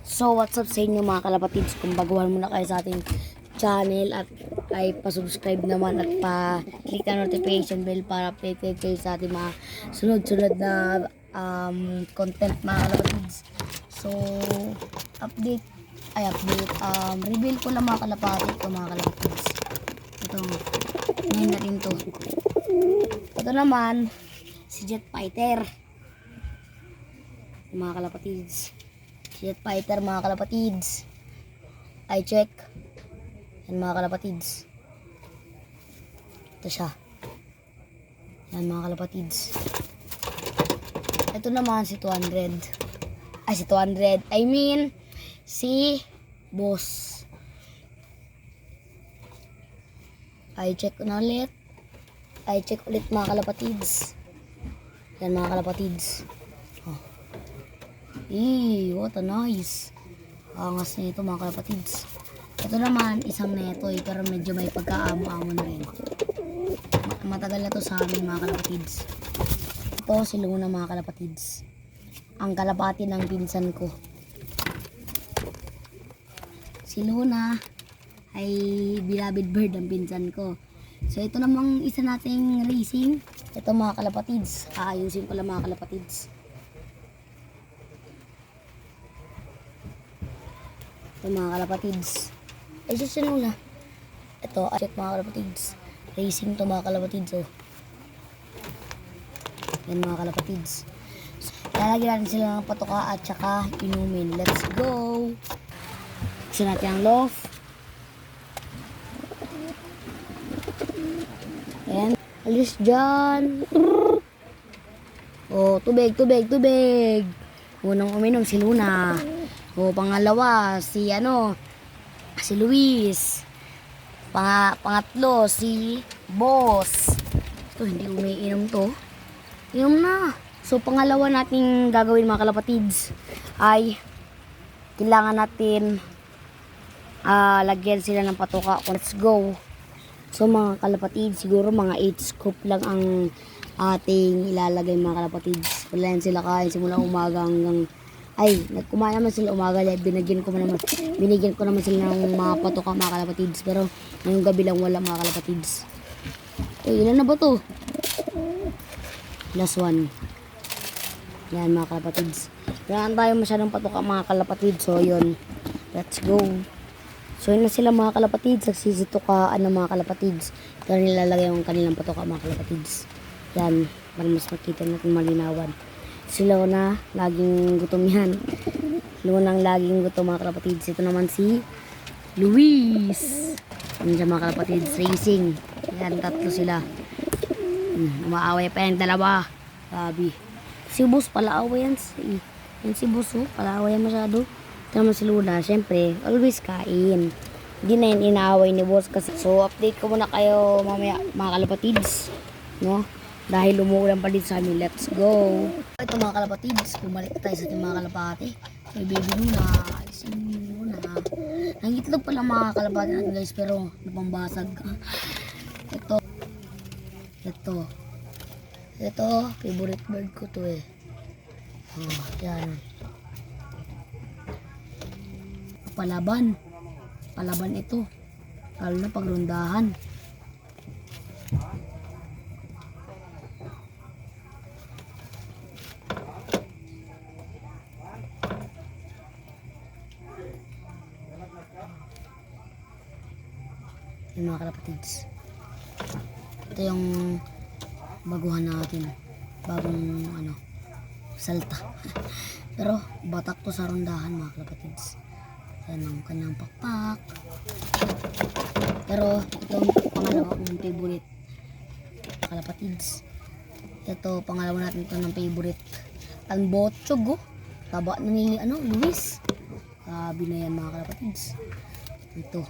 So what's up sa inyo mga kalapatids, kung baguhan muna kayo sa ating channel at ay pa-subscribe naman at pa-click na notification bell para updated kayo sa ating mga sunod-sunod na content mga kalapatids. So update, reveal ko lang mga kalapatids ko mga kalapatids. Ito, ngayon na rin to. Ito naman si Jet Fighter mga kalapatids. Jet Fighter mga kalapatids. I check. Yan mga kalapatids. Ito siya. Yan mga kalapatids. Ito naman si 200. Si 200. I mean, si Boss. I check na ulit. I check ulit mga kalapatids. Yan mga kalapatids. What a nice. Angas na ito mga kalapatids. Ito naman, isang neto pero medyo may pagkaamo-amo na rin. Matagal na to sa amin mga kalapatids. Ito si Luna mga kalapatids. Ang kalapati ng pinsan ko. Si Luna ay beloved bird ang pinsan ko. So ito namang isa nating racing. Ito mga kalapatids. Aayusin ko lang mga kalapatids. Ito mga kalapatids. Ay susunod na. Ito, check mga kalapatids. Racing to mga kalapatids. Oh. Yan mga kalapatids. Lalagyan natin sila ng patuka at saka inumin. Let's go! Gusto natin ang loaf. Ayan. Alis dyan. Oh, tubig. Unang uminom si Luna. Pangalawa si si Luis. Pangatlo si Boss. Ito hindi umiinom to. Inom na. So pangalawa nating gagawin mga kalapatids ay kailangan natin lagyan sila ng patuka. Let's go. So mga kalapatids, siguro mga 8 scoop lang ang ating ilalagay mga kalapatids. Wala yan sila kain simula umaga hanggang nagkumain naman sila umaga. Binigyan ko naman sila ng mga patuka mga kalapatids. Pero ngayong gabi lang wala mga kalapatids. Ilan na ba to? Last one. Yan mga kalapatids. Kailangan tayo masyadong patuka mga kalapatids. So yun. Let's go. So yun na sila mga kalapatids. Nagsisitukaan ng mga kalapatids. Kaya nilalagay yung kanilang patuka mga kalapatids. Yan. Para mas makita natin malinawan. Sila na laging gutom yan. Lunang laging gutom mga kalapatids. Ito naman si Luis. Yan dyan mga kalapatids. Racing. Yan, tatlo sila. Umaaway pa yung dalawa. Sabi. Si Boss palaaway yan. Yan si Boss palaaway yan masyado. Ito naman si Luna. Siyempre, always kain. Hindi na yan inaaway ni Boss kasi. So, update ko muna kayo mamaya mga kalapatids. No? Dahil umuulan pa din sa amin. Let's go. Ito mga kalapatids, bumalik tayo sa ating mga kalapati. May baby Luna. Si Luna. Nangitlog pala mga kalapati natin guys, pero napambasag. Ito, favorite bird ko to eh. Yan. Palaban ito. Lalo na pagrundahan. Yung mga kalapatids. Ito yung baguhan natin. Bagong salta. Pero batak to sa rondahan mga kalapatids. Yan ang kanyang pakpak. Pero itong pangalawa kong favorite kalapatids. Ito pangalawa natin ito ng favorite. Ang botsog taba na ni Luis. Sabi na yan mga kalapatids. Ito.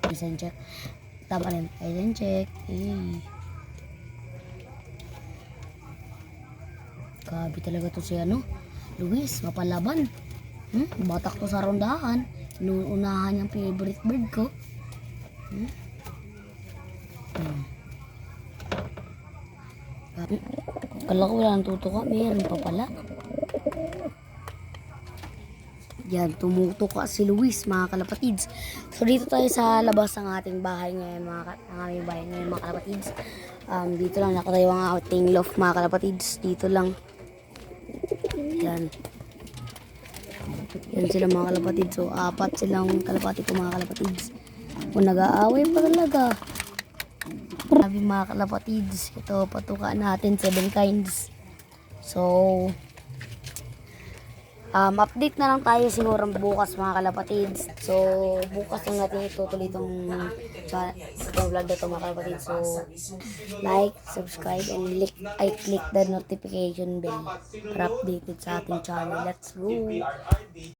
Design check. Tama rin. Design check. Grabe talaga to si Luis. Mapalaban. Batak to sa rondahan. Inuunahan yung favorite bird ko. Kala ko wala nang tutuka. Meron pa pala. Yan, tumutuka si Luis, mga kalapatids. So, dito tayo sa labas ng ating bahay ngayon, ang aming bahay ngayon, mga kalapatids. Dito lang nakatayo ang ating loft, mga kalapatids. Dito lang. Yan. Yan sila, mga kalapatids. So, 4 silang kalapati ko, mga kalapatids. Kung nag-aaway pa talaga. Sabi, mga kalapatids, ito, patukaan natin 7 kinds. So, update na lang tayo siguro bukas, mga kalapatids. So, bukas lang natin itutuloy itong vlog na ito, mga kalapatids. So, like, subscribe, and click the notification bell para updated sa ating channel. Let's go!